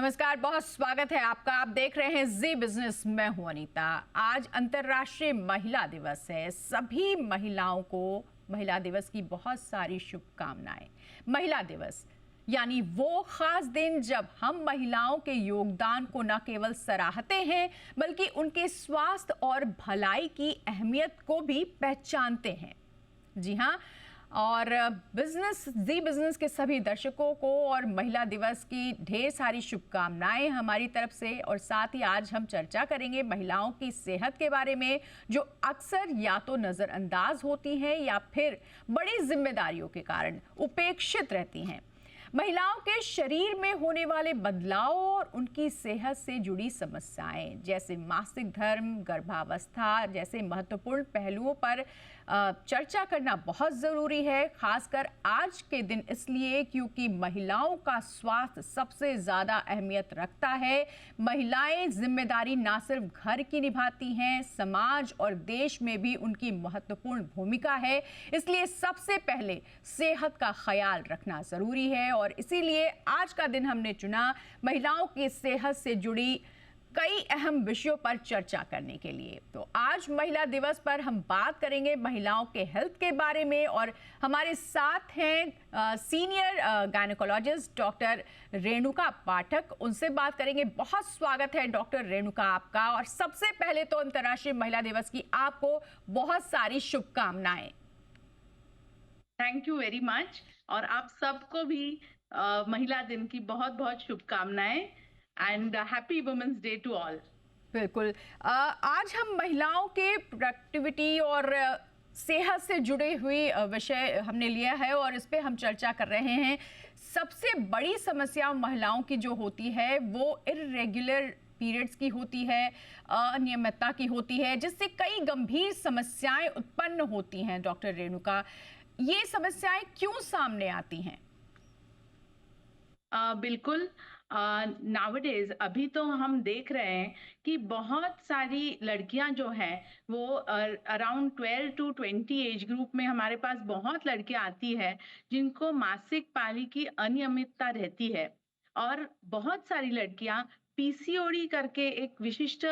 नमस्कार, बहुत स्वागत है आपका। आप देख रहे हैं जी बिजनेस। मैं हूं अनीता। आज अंतर्राष्ट्रीय महिला दिवस है। सभी महिलाओं को महिला दिवस की बहुत सारी शुभकामनाएं। महिला दिवस यानी वो खास दिन जब हम महिलाओं के योगदान को न केवल सराहते हैं बल्कि उनके स्वास्थ्य और भलाई की अहमियत को भी पहचानते हैं। जी हाँ, और जी बिजनेस के सभी दर्शकों को और महिला दिवस की ढेर सारी शुभकामनाएं हमारी तरफ से। और साथ ही आज हम चर्चा करेंगे महिलाओं की सेहत के बारे में, जो अक्सर या तो नज़रअंदाज होती हैं या फिर बड़ी जिम्मेदारियों के कारण उपेक्षित रहती हैं। महिलाओं के शरीर में होने वाले बदलाव और उनकी सेहत से जुड़ी समस्याएं जैसे मासिक धर्म, गर्भावस्था जैसे महत्वपूर्ण पहलुओं पर चर्चा करना बहुत ज़रूरी है, खासकर आज के दिन इसलिए क्योंकि महिलाओं का स्वास्थ्य सबसे ज़्यादा अहमियत रखता है। महिलाएं जिम्मेदारी ना सिर्फ घर की निभाती हैं, समाज और देश में भी उनकी महत्वपूर्ण भूमिका है। इसलिए सबसे पहले सेहत का ख्याल रखना ज़रूरी है और इसीलिए आज का दिन हमने चुना महिलाओं की सेहत से जुड़ी कई अहम विषयों पर चर्चा करने के लिए। तो आज महिला दिवस पर हम बात करेंगे महिलाओं के हेल्थ के बारे में और हमारे साथ हैं सीनियर गायनेकोलॉजिस्ट डॉक्टर रेणुका पाठक। उनसे बात करेंगे। बहुत स्वागत है डॉक्टर रेणुका आपका। और सबसे पहले तो अंतर्राष्ट्रीय महिला दिवस की आपको बहुत सारी शुभकामनाएं। Thank you very much. और आप सबको भी महिला दिन की बहुत बहुत शुभकामनाएं and happy women's day to all. बिल्कुल। आज हम महिलाओं के प्रोडक्टिविटी और सेहत से जुड़े हुए विषय हमने लिया है और इस पे हम चर्चा कर रहे हैं। सबसे बड़ी समस्या महिलाओं की जो होती है वो इर्रेगुलर पीरियड्स की होती है, अनियमितता की होती है, जिससे कई गंभीर समस्याएं उत्पन्न होती हैं। डॉक्टर रेणुका, ये समस्याएं क्यों सामने आती हैं? बिल्कुल। नाउअडेज अभी तो हम देख रहे हैं कि बहुत सारी लड़कियां जो हैं वो अराउंड 12 टू 20 एज ग्रुप में हमारे पास बहुत लड़कियां आती है जिनको मासिक पाली की अनियमितता रहती है। और बहुत सारी लड़कियां पीसीओडी करके एक विशिष्ट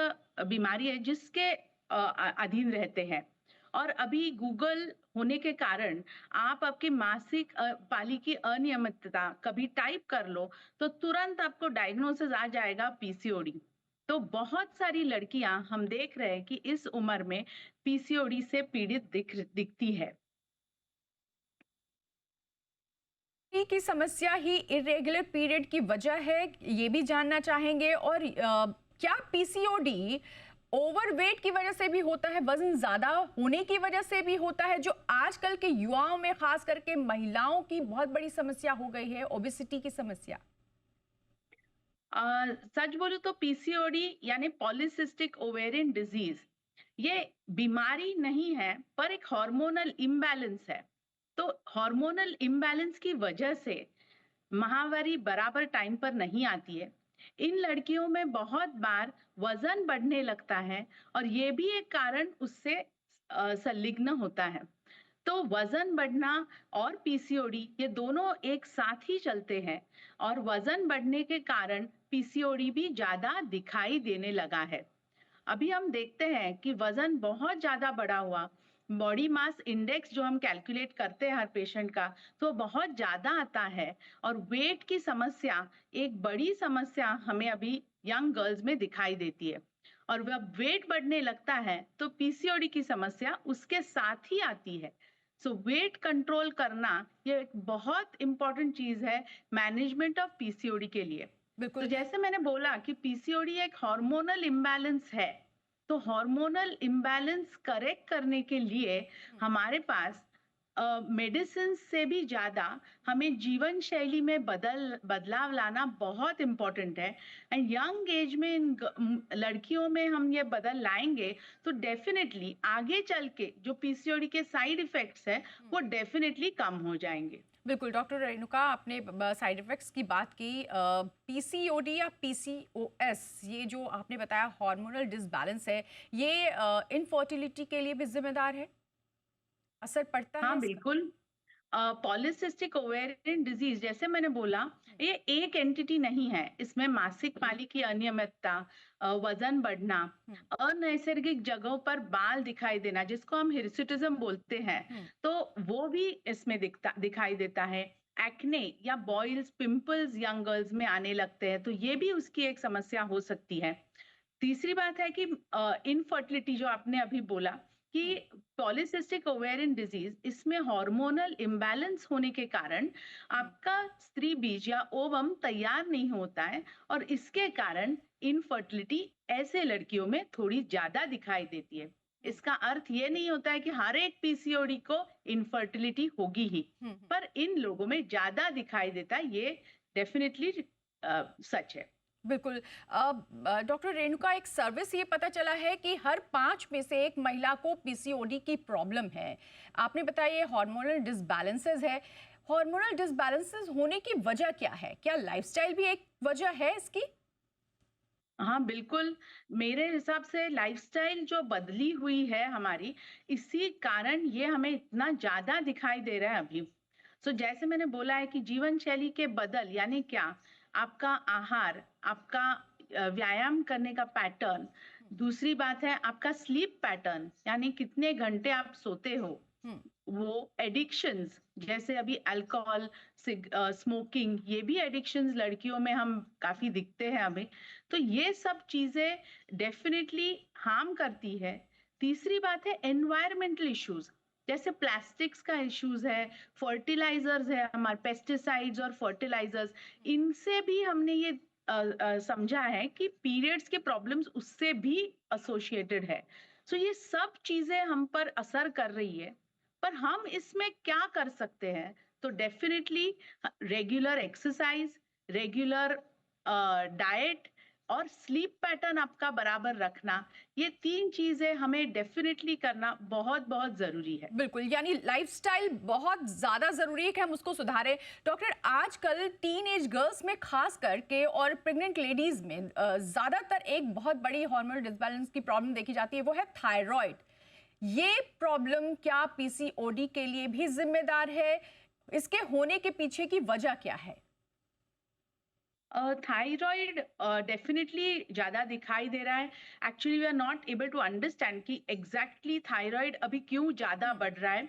बीमारी है जिसके अधीन रहते हैं। और अभी गूगल होने के कारण आप आपके मासिक पाली की अनियमितता कभी टाइप कर लो तो तुरंत आपको डायग्नोसिस आ जाएगा पीसीओडी। तो बहुत सारी लड़कियां हम देख रहे हैं कि इस उम्र में पीसीओडी से पीड़ित दिखती है। की समस्या ही इरेगुलर पीरियड की वजह है, ये भी जानना चाहेंगे। और क्या पीसीओडी ओवरवेट की वजह से भी होता है, वजन ज्यादा होने की वजह से भी होता है, जो आजकल के युवाओं में खास करके महिलाओं की बहुत बड़ी समस्या हो गई है, ओबेसिटी की समस्या? सच बोलूं तो पीसीओडी यानी पॉलीसिस्टिक ओवेरियन डिजीज ये बीमारी नहीं है पर एक हार्मोनल इम्बैलेंस है। तो हार्मोनल इम्बैलेंस की वजह से माहवारी बराबर टाइम पर नहीं आती है। इन लड़कियों में बहुत बार वजन बढ़ने लगता है और ये भी एक कारण उससे संलिग्न होता है। तो वजन बढ़ना और पीसीओडी ये दोनों एक साथ ही चलते हैं और वजन बढ़ने के कारण पीसीओडी भी ज्यादा दिखाई देने लगा है। अभी हम देखते हैं कि वजन बहुत ज्यादा बढ़ा हुआ, बॉडी मास इंडेक्स जो हम कैलकुलेट करते हैं हर पेशेंट का, तो बहुत ज्यादा आता है। और वेट की समस्या एक बड़ी समस्या हमें अभी यंग गर्ल्स में दिखाई देती है। और जब वेट बढ़ने लगता है तो पीसीओडी की समस्या उसके साथ ही आती है। सो वेट कंट्रोल करना ये एक बहुत इंपॉर्टेंट चीज है मैनेजमेंट ऑफ पीसीओडी के लिए। तो बिल्कुल। जैसे मैंने बोला कि पीसीओडी एक हार्मोनल इम्बैलेंस है, तो हार्मोनल इम्बैलेंस करेक्ट करने के लिए हमारे पास मेडिसिन से भी ज्यादा हमें जीवन शैली में बदलाव लाना बहुत इम्पोर्टेंट है। एंड यंग एज में लड़कियों में हम ये बदल लाएंगे तो डेफिनेटली आगे चल के जो पीसीओडी के साइड इफेक्ट्स है वो डेफिनेटली कम हो जाएंगे। बिल्कुल डॉक्टर रेणुका, आपने साइड इफेक्ट्स की बात की। पीसीओडी या पीसीओएस, ये जो आपने बताया हार्मोनल डिसबैलेंस है, ये इनफर्टिलिटी के लिए भी जिम्मेदार है? असर पड़ता है हाँ इसका? बिल्कुल। पॉलिसिस्टिक ओवेरियन डिजीज जैसे मैंने बोला, ये एक एंटिटी नहीं है। इसमें मासिक पाली की अनियमितता, वजन बढ़ना, हम्म, अनैसर्गिक जगहों पर बाल दिखाई देना जिसको हम हिर्सुटिज्म बोलते हैं, हम्म, तो वो भी इसमें दिखाई देता है। एक्ने या बॉइल्स, पिंपल्स यंग गर्ल्स में आने लगते हैं, तो ये भी उसकी एक समस्या हो सकती है। तीसरी बात है कि इनफर्टिलिटी जो आपने अभी बोला कि हम्म, पॉलिसिस्टिक ओवेरियन डिजीज, इसमें हार्मोनल इम्बैलेंस होने के कारण हम्म, आपका स्त्री बीज या ओवम तैयार नहीं होता है, और इसके कारण इनफर्टिलिटी ऐसे लड़कियों में थोड़ी ज्यादा दिखाई देती है। हम्म, इसका अर्थ ये नहीं होता है कि हर एक पीसीओडी को इनफर्टिलिटी होगी ही, हम्म, पर इन लोगों में ज्यादा दिखाई देता है, ये डेफिनेटली सच है। बिल्कुल। डॉक्टर रेणुका, एक सर्वे से ये पता चला है कि हर 5 में से एक महिला को पीसीओडी की प्रॉब्लम है। आपने बताया ये हार्मोनल डिसबैलेंसेस है। हार्मोनल डिसबैलेंसेस होने की वजह क्या है? क्या लाइफस्टाइल भी एक वजह है इसकी? हाँ, बिल्कुल। मेरे हिसाब से लाइफ़स्टाइल जो बदली हुई है हमारी, इसी कारण ये हमें इतना ज़्यादा दिखाई दे रहा है अभी। जैसे मैंने बोला है कि जीवन शैली के बदल यानी क्या? आपका आहार, आपका व्यायाम करने का पैटर्न, दूसरी बात है आपका स्लीप पैटर्न यानी कितने घंटे आप सोते हो। हम्म, वो एडिक्शंस जैसे अभी अल्कोहल, स्मोकिंग, ये भी एडिक्शंस लड़कियों में हम काफी दिखते हैं अभी। तो ये सब चीजें डेफिनेटली हार्म करती है। तीसरी बात है एनवायरमेंटल इश्यूज, जैसे प्लास्टिक्स का इश्यूज है, फर्टिलाइजर्स है, हमारे पेस्टिसाइड्स और फर्टिलाइजर्स, इनसे भी हमने ये समझा है कि पीरियड्स के प्रॉब्लम्स उससे भी एसोसिएटेड है। ये सब चीजें हम पर असर कर रही है, पर हम इसमें क्या कर सकते हैं? तो definitely regular exercise, regular diet और स्लीप पैटर्न आपका बराबर रखना, ये 3 चीजें हमें डेफिनेटली करना बहुत बहुत जरूरी है। बिल्कुल, यानी लाइफस्टाइल बहुत ज़्यादा ज़रूरी है कि हम उसको सुधारें। डॉक्टर, आजकल टीनेज गर्ल्स में खास करके और प्रेग्नेंट लेडीज़ में ज़्यादातर एक बहुत बड़ी हार्मोनल डिसबैलेंस की प्रॉब्लम देखी जाती है, वो है थायराइड। ये प्रॉब्लम क्या पीसीओडी के लिए भी जिम्मेदार है? इसके होने के पीछे की वजह क्या है? थायराइड डेफिनेटली ज्यादा दिखाई दे रहा है। Actually we are not able to understand कि एग्जैक्टली थायराइड अभी क्यों ज्यादा हम्म, बढ़ रहा है।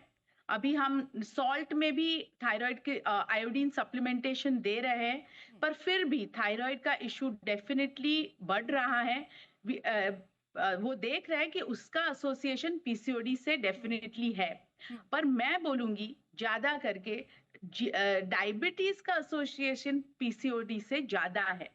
अभी हम सॉल्ट में भी थायराइड के आयोडीन सप्लीमेंटेशन दे रहे हैं, पर फिर भी थायराइड का इशू डेफिनेटली बढ़ रहा है। वो देख रहे हैं कि उसका एसोसिएशन पीसीओडी से डेफिनेटली है, हम्म, पर मैं बोलूंगी ज्यादा करके डायबिटीज का एसोसिएशन पीसीओडी से ज्यादा है।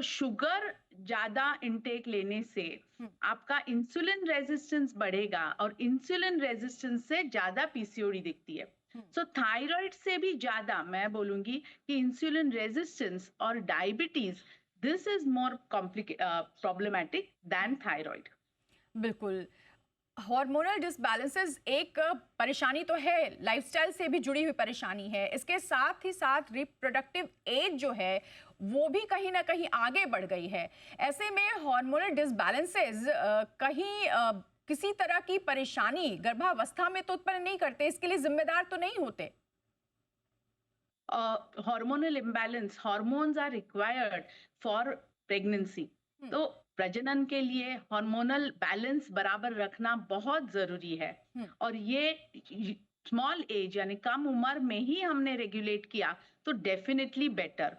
शुगर ज्यादा इंटेक लेने से हम्म, आपका इंसुलिन रेजिस्टेंस बढ़ेगा, और इंसुलिन रेजिस्टेंस से ज्यादा पीसीओडी दिखती है। हम्म, थायराइड से भी ज्यादा मैं बोलूंगी कि इंसुलिन रेजिस्टेंस और diabetes, this is more problematic than thyroid. बिल्कुल। हार्मोनल डिसबैलेंसेस एक परेशानी तो है, लाइफस्टाइल से भी जुड़ी हुई परेशानी है। इसके साथ ही साथ रिप्रोडक्टिव एज जो है वो भी कहीं ना कहीं आगे बढ़ गई है। ऐसे में हार्मोनल डिसबैलेंसेस कहीं किसी तरह की परेशानी गर्भावस्था में तो उत्पन्न नहीं करते, इसके लिए जिम्मेदार तो नहीं होते। Hormonal imbalance, hormones are required for pregnancy. Hmm, तो प्रजनन के लिए हार्मोनल बैलेंस बराबर रखना बहुत जरूरी है, हम्म, और ये स्मॉल एज यानी कम उम्र में ही हमने रेगुलेट किया तो डेफिनेटली बेटर।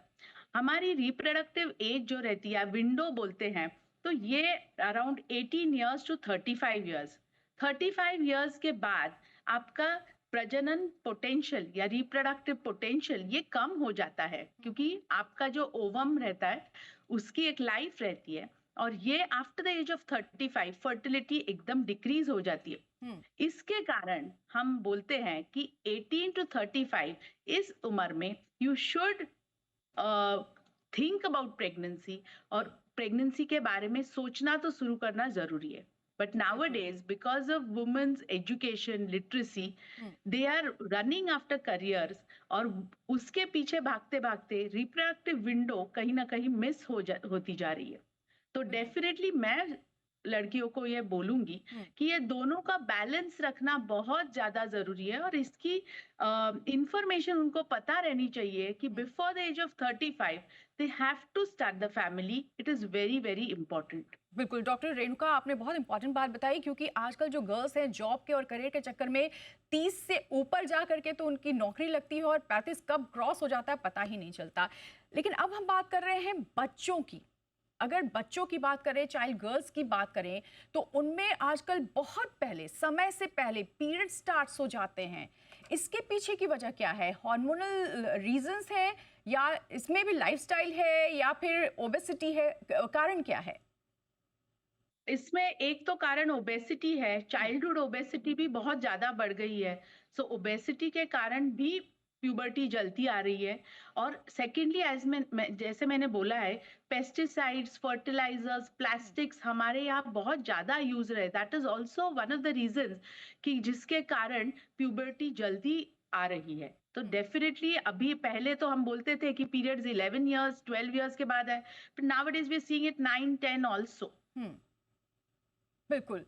हमारी रिप्रोडक्टिव एज जो रहती है, विंडो बोलते हैं, तो ये around 18 years to 35 years. 35 years के बाद आपका प्रजनन पोटेंशियल या रिप्रोडक्टिव पोटेंशियल ये कम हो जाता है, क्योंकि आपका जो ओवम रहता है उसकी एक लाइफ रहती है, और ये after the age of 35 fertility एकदम डिक्रीज हो जाती है। हम्म, इसके कारण हम बोलते हैं कि 18 टू 35 इस उम्र में you should think about pregnancy, और प्रेगनेंसी के बारे में सोचना तो शुरू करना जरूरी है। बट बिल्कुल। nowadays because of women's education literacy, hmm, they are running after careers, और उसके पीछे भागते भागते रिप्रोडक्टिव विंडो कहीं ना कहीं मिस होती जा रही है। तो बिल्कुल। डेफिनेटली मैं लड़कियों को ये बोलूंगी कि ये दोनों का बैलेंस रखना बहुत ज्यादा जरूरी है, और इसकी इंफॉर्मेशन उनको पता रहनी चाहिए कि before the age of 35 they have to start the family. It is very very important. बिल्कुल डॉक्टर रेणुका, आपने बहुत इंपॉर्टेंट बात बताई, क्योंकि आजकल जो गर्ल्स हैं जॉब के और करियर के चक्कर में 30 से ऊपर जा करके तो उनकी नौकरी लगती है और 35 कब क्रॉस हो जाता है पता ही नहीं चलता. लेकिन अब हम बात कर रहे हैं बच्चों की. अगर बच्चों की बात करें, चाइल्ड गर्ल्स की बात करें, तो उनमें आजकल बहुत पहले, समय से पहले पीरियड स्टार्ट्स हो जाते हैं. इसके पीछे की वजह क्या है? हार्मोनल रीजंस हैं, या इसमें भी लाइफस्टाइल है, या फिर ओबेसिटी है? कारण क्या है? इसमें एक तो कारण ओबेसिटी है. चाइल्डहुड ओबेसिटी भी बहुत ज्यादा बढ़ गई है. सो ओबेसिटी के कारण भी प्यूबर्टी जल्दी आ रही है. और सेकेंडली, एज जैसे मैंने बोला है, पेस्टिसाइड्स, फर्टिलाइजर्स, प्लास्टिक्स हमारे यहाँ बहुत ज्यादा यूज रहे. That is also one of the reasons कि जिसके कारण प्यूबर्टी जल्दी आ रही है. तो डेफिनेटली अभी, पहले तो हम बोलते थे कि पीरियड्स 11 इयर्स 12 इयर्स के बाद है, but nowadays we are seeing it 9 10 also. बिल्कुल.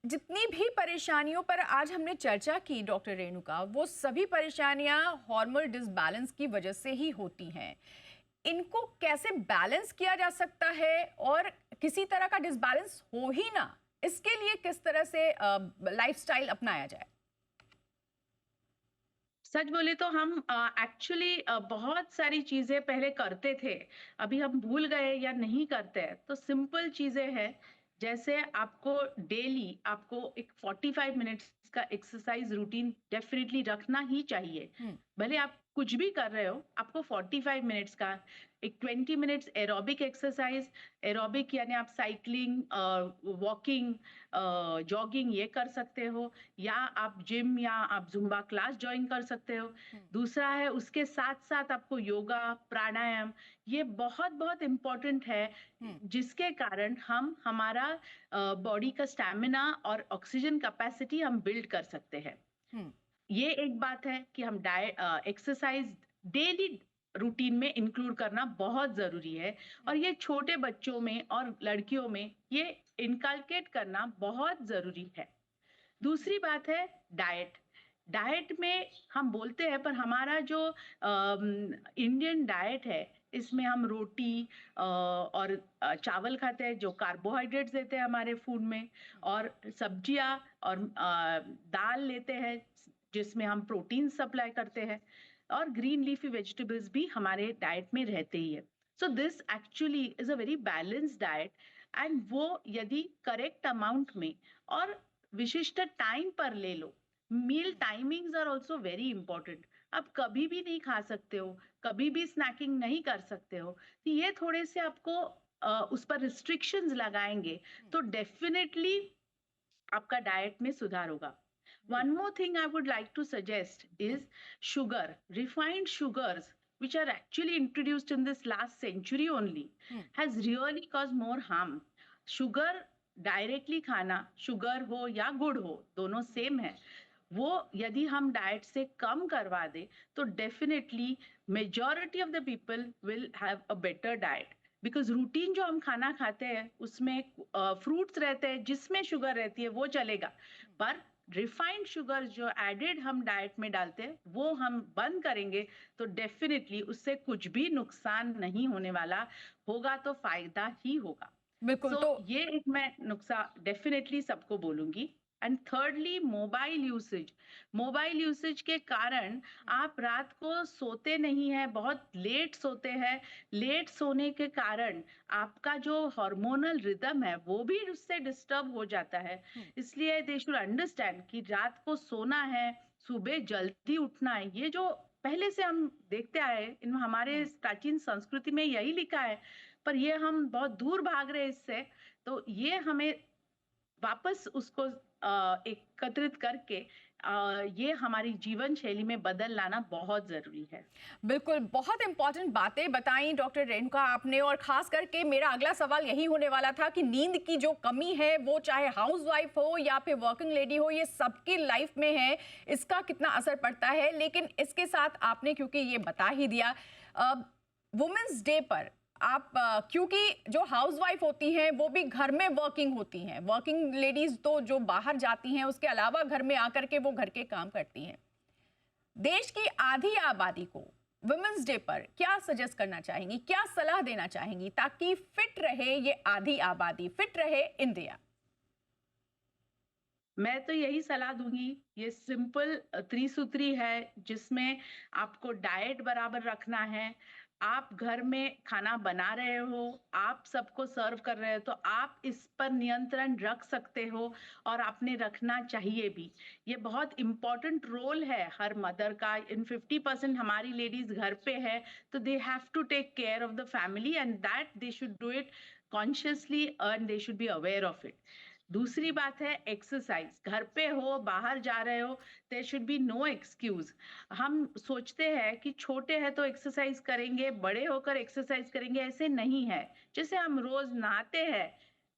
जितनी भी परेशानियों पर आज हमने चर्चा की डॉक्टर रेणुका, वो सभी परेशानियां हार्मोनल डिसबैलेंस की वजह से ही होती हैं. इनको कैसे बैलेंस किया जा सकता है, और किसी तरह का डिसबैलेंस हो ही ना, इसके लिए किस तरह से लाइफस्टाइल अपनाया जाए? सच बोले तो हम एक्चुअली बहुत सारी चीजें पहले करते थे, अभी हम भूल गए या नहीं करते हैं. तो सिंपल चीजें हैं, जैसे आपको डेली आपको एक 45 मिनट्स का एक्सरसाइज रूटीन डेफिनेटली रखना ही चाहिए. भले आप कुछ भी कर रहे हो, आपको 45 मिनट्स का एक 20 मिनट्स एरोबिक एक्सरसाइज. एरोबिक यानी आप साइकिलिंग, वॉकिंग, जॉगिंग ये कर सकते हो, या आप जिम या आप जुम्बा क्लास ज्वाइन कर सकते हो. दूसरा है, उसके साथ साथ आपको योगा, प्राणायाम, ये बहुत बहुत इम्पोर्टेंट है, जिसके कारण हम हमारा बॉडी का स्टैमिना और ऑक्सीजन कैपेसिटी हम बिल्ड कर सकते हैं. ये एक बात है कि हम डाइट, एक्सरसाइज डेली रूटीन में इंक्लूड करना बहुत जरूरी है, और ये छोटे बच्चों में और लड़कियों में ये इनकलकेट करना बहुत जरूरी है. दूसरी बात है डाइट. डाइट में हम बोलते हैं, पर हमारा जो इंडियन डाइट है, इसमें हम रोटी और चावल खाते हैं, जो कार्बोहाइड्रेट्स देते हैं हमारे फूड में, और सब्जियां और दाल लेते हैं, जिसमें हम प्रोटीन सप्लाई करते हैं, और ग्रीन लीफी वेजिटेबल्स भी हमारे डाइट में रहते ही है. So this actually is a very balanced diet, and वो यदि करेक्ट अमाउंट में और विशिष्ट टाइम पर ले लो. Meal timings are also very important. आप कभी भी नहीं खा सकते हो, कभी भी स्नैकिंग नहीं कर सकते हो. तो ये थोड़े से आपको उस पर रिस्ट्रिक्शंस लगाएंगे, तो डेफिनेटली आपका डाइट में सुधार होगा. One more thing I would like to suggest is sugar, refined sugars, which are actually introduced in this last century only, has really caused more harm. Sugar directly खाना, sugar हो या गुड़ हो, दोनों सेम है, वो यदि हम डाइट से कम करवा दे, तो definitely majority of the people will have a better diet. Because routine जो हम खाना खाते हैं, उसमें फ्रूट्स रहते हैं जिसमें शुगर रहती है, वो चलेगा, पर रिफाइंड शुगर जो एडेड हम डाइट में डालते हैं, वो हम बंद करेंगे, तो डेफिनेटली उससे कुछ भी नुकसान नहीं होने वाला, होगा तो फायदा ही होगा. बिल्कुल. So, तो ये एक मैं नुक्सा डेफिनेटली सबको बोलूंगी. And thirdly, mobile usage. Mobile usage के कारण आप रात को सोते नहीं है, बहुत लेट सोते हैं. लेट सोने के कारण आपका जो हार्मोनल रिदम है, वो भी उससे डिस्टर्ब हो जाता है. इसलिए दे शुड अंडरस्टैंड कि रात को सोना है, सुबह जल्दी उठना है. ये जो पहले से हम देखते आए, इन हमारे प्राचीन संस्कृति में यही लिखा है, पर ये हम बहुत दूर भाग रहे हैं इससे. तो ये हमें वापस उसको एकत्रित करके ये हमारी जीवन शैली में बदल लाना बहुत जरूरी है. बिल्कुल, बहुत इंपॉर्टेंट बातें बताई डॉक्टर रेणुका आपने, और खास करके मेरा अगला सवाल यही होने वाला था कि नींद की जो कमी है, वो चाहे हाउसवाइफ हो या फिर वर्किंग लेडी हो, ये सबकी लाइफ में है, इसका कितना असर पड़ता है. लेकिन इसके साथ आपने क्योंकि ये बता ही दिया, वुमेन्स डे पर आप क्योंकि जो हाउसवाइफ होती हैं वो भी घर में वर्किंग होती हैं, वर्किंग लेडीज तो जो बाहर जाती हैं उसके अलावा घर में आकर के वो घर के काम करती हैं। देश की आधी आबादी को वुमेन्स डे पर क्या सजेस्ट करना चाहेंगी, क्या सलाह देना चाहेंगी ताकि फिट रहे ये आधी आबादी, फिट रहे इंडिया? मैं तो यही सलाह दूंगी, ये सिंपल त्रिसूत्री है जिसमें आपको डाइट बराबर रखना है। आप घर में खाना बना रहे हो, आप सबको सर्व कर रहे हो, तो आप इस पर नियंत्रण रख सकते हो और आपने रखना चाहिए भी। ये बहुत इम्पोर्टेंट रोल है हर मदर का। इन 50% हमारी लेडीज घर पे है, तो they have to take care of the family and that they should do it consciously and they should be aware of it. दूसरी बात है एक्सरसाइज। घर पे हो, बाहर जा रहे हो, there should be no excuse. हम सोचते हैं कि छोटे हैं तो एक्सरसाइज करेंगे, बड़े होकर एक्सरसाइज करेंगे, ऐसे नहीं है। जैसे हम रोज नहाते हैं,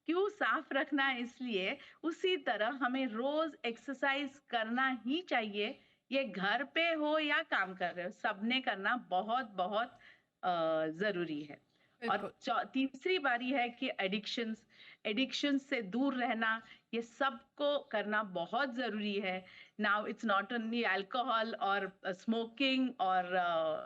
क्यों साफ रखना है इसलिए, उसी तरह हमें रोज एक्सरसाइज करना ही चाहिए। ये घर पे हो या काम कर रहे हो, सबने करना बहुत बहुत जरूरी है। और बिल्कुल। तीसरी बारी है कि एडिक्शंस से दूर रहना, ये सबको करना बहुत जरूरी है। Now it's not only alcohol और स्मोकिंग और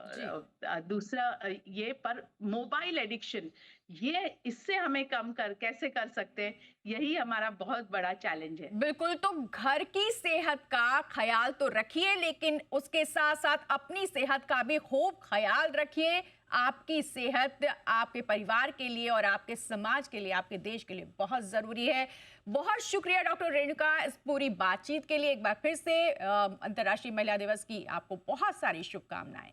जी दूसरा ये पर मोबाइल एडिक्शन, ये इससे हमें कम कर कैसे कर सकते हैं, यही हमारा बहुत बड़ा चैलेंज है। बिल्कुल, तो घर की सेहत का ख्याल तो रखिए लेकिन उसके साथ साथ अपनी सेहत का भी खूब ख्याल रखिए। आपकी सेहत आपके परिवार के लिए और आपके समाज के लिए, आपके देश के लिए बहुत जरूरी है। बहुत शुक्रिया डॉक्टर रेणुका इस पूरी बातचीत के लिए। एक बार फिर से अंतर्राष्ट्रीय महिला दिवस की आपको बहुत सारी शुभकामनाएं।